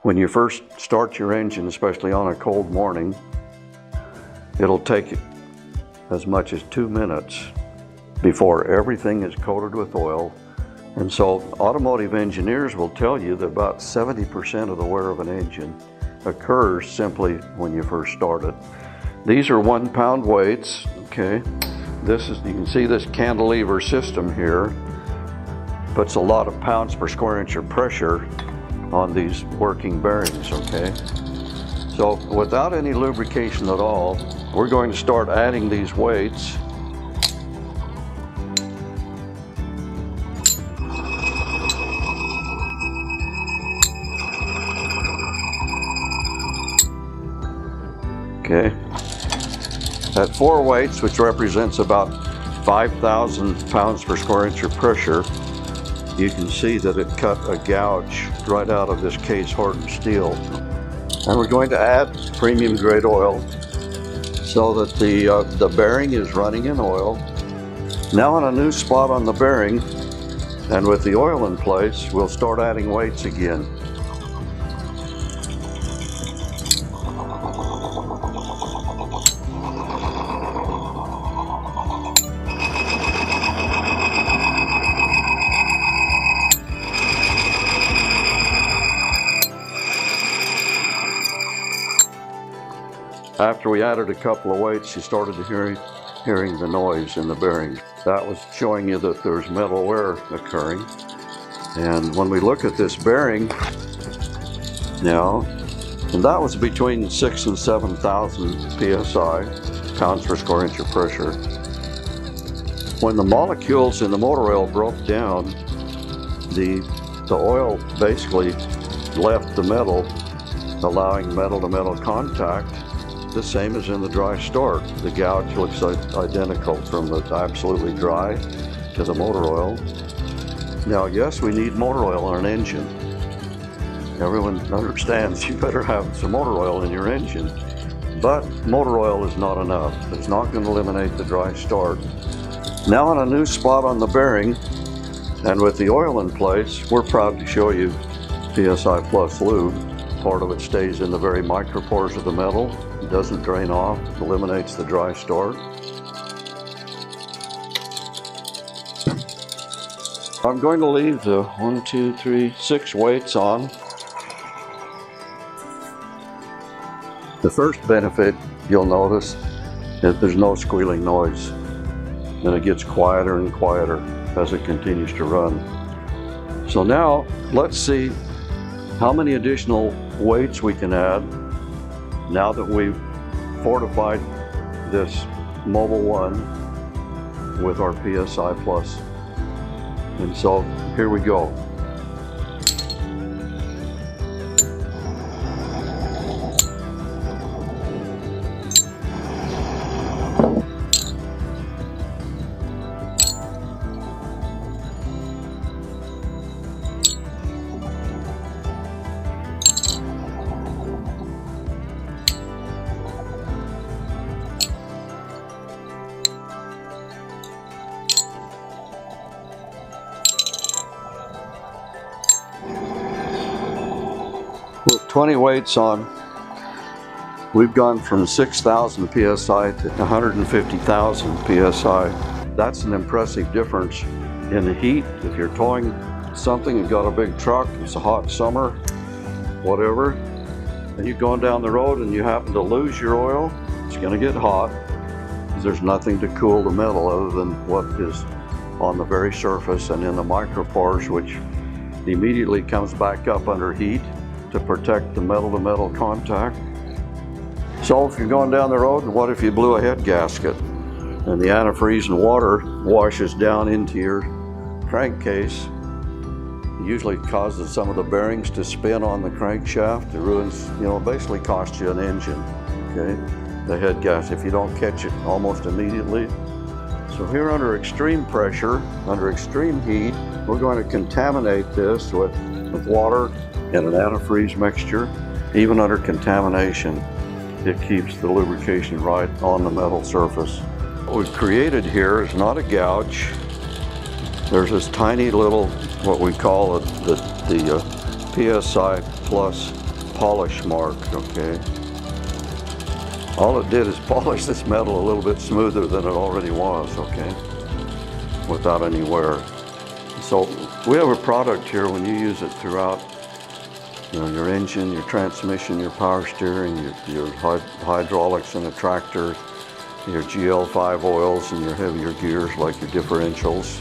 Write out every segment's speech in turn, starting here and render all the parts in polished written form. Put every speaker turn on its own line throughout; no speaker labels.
When you first start your engine, especially on a cold morning, it'll take as much as 2 minutes before everything is coated with oil. And so automotive engineers will tell you that about 70% of the wear of an engine occurs simply when you first start it. These are 1 pound weights, okay? You can see this cantilever system here puts a lot of pounds per square inch of pressure on these working bearings, okay? So without any lubrication at all, we're going to start adding these weights. Okay. At 4 weights, which represents about 5,000 pounds per square inch of pressure, you can see that it cut a gouge right out of this case hardened steel. And we're going to add premium grade oil so that the bearing is running in oil. Now on a new spot on the bearing, and with the oil in place, we'll start adding weights again. After we added a couple of weights, you started to hearing the noise in the bearing. That was showing you that there's metal wear occurring. And when we look at this bearing now, and that was between 6,000 and 7,000 PSI, pounds per square inch of pressure. When the molecules in the motor oil broke down, the oil basically left the metal, allowing metal-to-metal contact, the same as in the dry start. The gouge looks identical from the absolutely dry to the motor oil. Now, yes, we need motor oil on an engine. Everyone understands you better have some motor oil in your engine, but motor oil is not enough. It's not going to eliminate the dry start. Now on a new spot on the bearing, and with the oil in place, we're proud to show you PSI+Lube. Part of it stays in the very micropores of the metal. It doesn't drain off, eliminates the dry start. I'm going to leave the 1, 2, 3, 6 weights on. The first benefit you'll notice is there's no squealing noise, and it gets quieter and quieter as it continues to run. So now let's see how many additional weights we can add now that we've fortified this Mobile 1 with our PSI+. And so here we go. With 20 weights on, we've gone from 6,000 PSI to 150,000 PSI. That's an impressive difference in the heat. If you're towing something, you've got a big truck, it's a hot summer, whatever, and you're going down the road and you happen to lose your oil, it's going to get hot because there's nothing to cool the metal other than what is on the very surface and in the micropores, which immediately comes back up under heat to protect the metal-to-metal contact. So if you're going down the road, what if you blew a head gasket and the antifreeze and water washes down into your crankcase? It usually causes some of the bearings to spin on the crankshaft. It ruins, basically costs you an engine, okay? The head gasket, if you don't catch it almost immediately. So here under extreme pressure, under extreme heat, we're going to contaminate this with water and an antifreeze mixture. Even under contamination, it keeps the lubrication right on the metal surface. What we've created here is not a gouge. There's this tiny little, what we call the PSI+ polish mark, okay? All it did is polish this metal a little bit smoother than it already was, okay? Without any wear. So we have a product here, when you use it throughout, you know, your engine, your transmission, your power steering, your hydraulics in a tractor, your GL5 oils and your heavier gears like your differentials.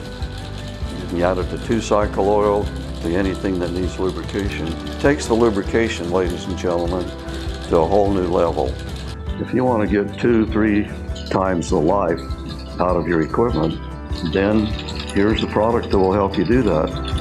You can add it to 2-cycle oil, to anything that needs lubrication. It takes the lubrication, ladies and gentlemen, to a whole new level. If you want to get 2-3 times the life out of your equipment, then here's the product that will help you do that.